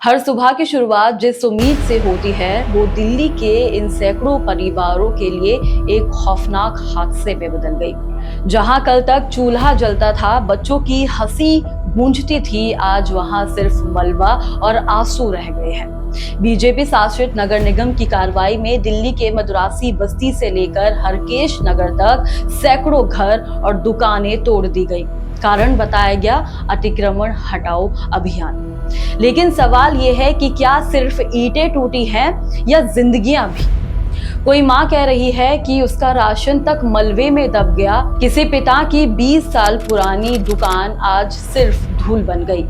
हर सुबह की शुरुआत जिस उम्मीद से होती है वो दिल्ली के इन सैकड़ों परिवारों के लिए एक खौफनाक हादसे में बदल गई। जहां कल तक चूल्हा जलता था, बच्चों की हंसी गूंजती थी, आज वहां सिर्फ मलबा और आंसू रह गए हैं। बीजेपी शासित नगर निगम की कार्रवाई में दिल्ली के मदुरासी बस्ती से लेकर हरकेश नगर तक सैकड़ों घर और दुकानें तोड़ दी गई। कारण बताया गया अतिक्रमण हटाओ अभियान। लेकिन सवाल यह है कि क्या सिर्फ ईंटें टूटी हैं या जिंदगियां भी? कोई माँ कह रही है कि उसका राशन तक मलबे में दब गया। किसी पिता की 20 साल पुरानी दुकान आज सिर्फ धूल बन गई।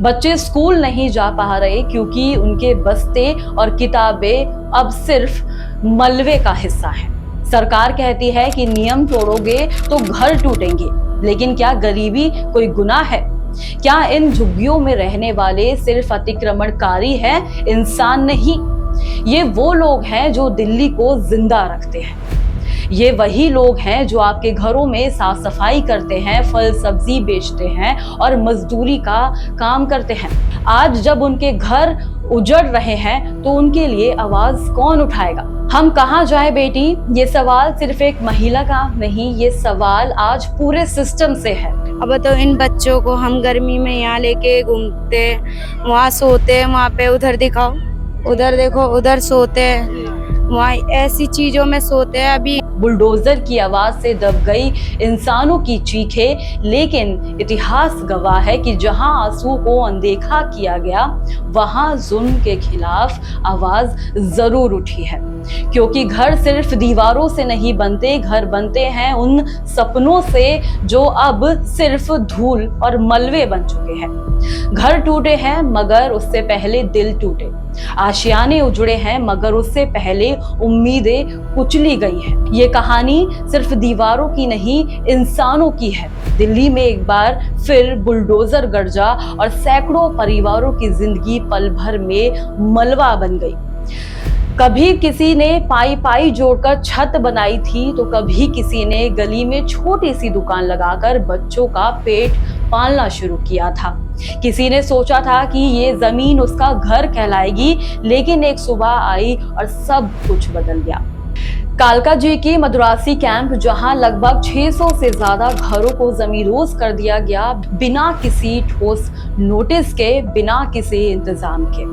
बच्चे स्कूल नहीं जा पा रहे क्योंकि उनके बस्ते और किताबें अब सिर्फ मलबे का हिस्सा हैं। सरकार कहती है कि नियम तोड़ोगे तो घर टूटेंगे, लेकिन क्या गरीबी कोई गुनाह है? क्या इन झुग्गियों में रहने वाले सिर्फ अतिक्रमणकारी हैं, इंसान नहीं? ये वो लोग हैं जो दिल्ली को जिंदा रखते हैं। ये वही लोग हैं जो आपके घरों में साफ सफाई करते हैं, फल सब्जी बेचते हैं और मजदूरी का काम करते हैं। आज जब उनके घर उजड़ रहे हैं तो उनके लिए आवाज कौन उठाएगा? हम कहाँ जाए बेटी? ये सवाल सिर्फ एक महिला का नहीं, ये सवाल आज पूरे सिस्टम से है। अब तो इन बच्चों को हम गर्मी में यहाँ लेके घूमते, वहाँ सोते हैं, वहाँ पे उधर दिखाओ, उधर देखो, उधर सोते हैं, वहाँ ऐसी चीजों में सोते हैं। अभी बुलडोजर की आवाज से दब गई इंसानों की चीखें, लेकिन इतिहास गवाह है कि जहां आंसू को अनदेखा किया गया, वहां जुल्म के खिलाफ आवाज जरूर उठी है। क्योंकि घर सिर्फ दीवारों से नहीं बनते, घर बनते हैं उन सपनों से जो अब सिर्फ धूल और मलबे बन चुके हैं। घर टूटे हैं मगर उससे पहले दिल टूटे, आशियाने उजड़े हैं मगर उससे पहले उम्मीदें कुचली गई हैं। ये कहानी सिर्फ दीवारों की नहीं, इंसानों की है। दिल्ली में एक बार फिर बुलडोजर गरजा और सैकड़ों परिवारों की जिंदगी पल भर में मलबा बन गई। कभी किसी ने पाई पाई जोड़कर छत बनाई थी तो कभी किसी ने गली में छोटी सी दुकान लगाकर बच्चों का पेट पालना शुरू किया था। किसी ने सोचा था कि ये जमीन उसका घर कहलाएगी, लेकिन एक सुबह आई और सब कुछ बदल गया। कालका जी की मदुरासी कैंप, जहां लगभग 600 से ज्यादा घरों को जमींदोज कर दिया गया, बिना किसी ठोस नोटिस के, बिना किसी इंतजाम के।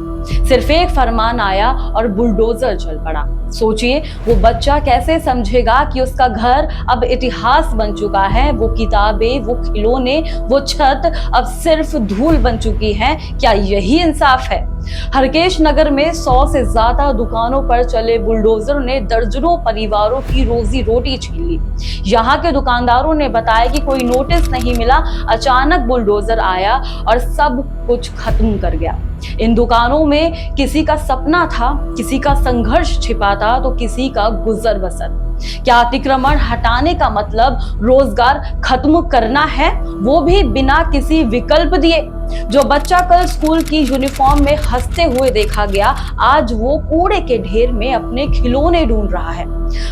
सिर्फ एक फरमान आया और बुलडोजर चल पड़ा। सोचिए वो बच्चा कैसे समझेगा कि उसका घर अब इतिहास बन चुका है, वो किताबें, वो खिलौने, वो छत अब सिर्फ धूल बन चुकी है। क्या यही इंसाफ है? हरकेश नगर में 100 से ज्यादा दुकानों पर चले बुलडोजर ने दर्जनों परिवारों की रोजी रोटी छीन ली। यहाँ के दुकानदारों ने बताया कि कोई नोटिस नहीं मिला, अचानक बुलडोजर आया और सब कुछ खत्म कर गया। इन दुकानों में किसी का सपना था, किसी का संघर्ष छिपा था, तो किसी का गुजर बसर। क्या अतिक्रमण हटाने का मतलब रोजगार खत्म करना है, वो भी बिना किसी विकल्प दिए? जो बच्चा कल स्कूल की यूनिफॉर्म में हंसते हुए देखा गया, आज वो कूड़े के ढेर में अपने खिलौने ढूंढ रहा है।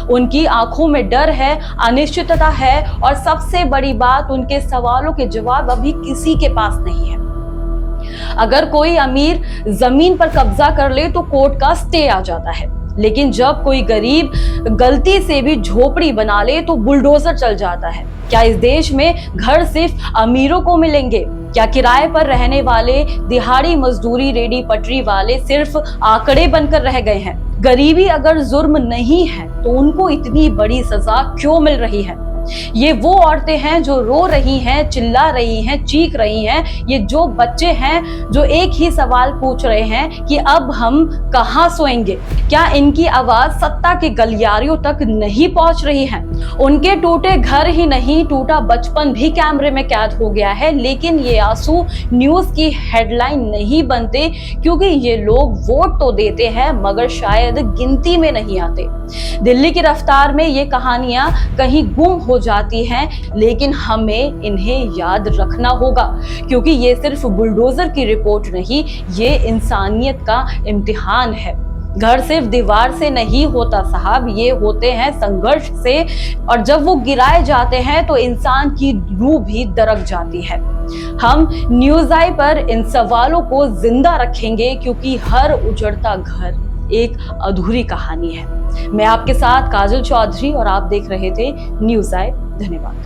उनकी आंखों में डर है, अनिश्चितता है और सबसे बड़ी बात, उनके सवालों के जवाब अभी किसी के पास नहीं है। अगर कोई अमीर जमीन पर कब्जा कर ले तो कोर्ट का स्टे आ जाता है, लेकिन जब कोई गरीब गलती से भी झोपड़ी बना ले तो बुलडोजर चल जाता है। क्या इस देश में घर सिर्फ अमीरों को मिलेंगे? क्या किराए पर रहने वाले, दिहाड़ी मजदूरी, रेडी पटरी वाले सिर्फ आंकड़े बनकर रह गए हैं? गरीबी अगर जुर्म नहीं है तो उनको इतनी बड़ी सजा क्यों मिल रही है? ये वो औरतें हैं जो रो रही हैं, चिल्ला रही हैं, चीख रही हैं। ये जो बच्चे हैं जो एक ही सवाल पूछ रहे हैं कि अब हम कहाँ सोएंगे? क्या इनकी आवाज सत्ता के गलियारियों तक नहीं पहुंच रही है? उनके टूटे घर ही नहीं, टूटा बचपन भी कैमरे में कैद हो गया है। लेकिन ये आंसू न्यूज की हेडलाइन नहीं बनते, क्योंकि ये लोग वोट तो देते हैं मगर शायद गिनती में नहीं आते। दिल्ली की रफ्तार में ये कहानियां कहीं गुम हो जाती हैं, लेकिन हमें इन्हें याद रखना होगा, क्योंकि ये सिर्फ बुलडोजर की रिपोर्ट नहीं, ये इंसानियत का इम्तिहान है। घर सिर्फ दीवार से नहीं होता साहब, ये होते हैं संघर्ष से, और जब वो गिराए जाते हैं तो इंसान की रूह भी दरक जाती है। हम न्यूज़ आई पर इन सवालों को जिंदा रखेंगे क्योंकि हर उजड़ता घर एक अधूरी कहानी है। मैं आपके साथ काजल चौधरी और आप देख रहे थे न्यूज़ आई। धन्यवाद।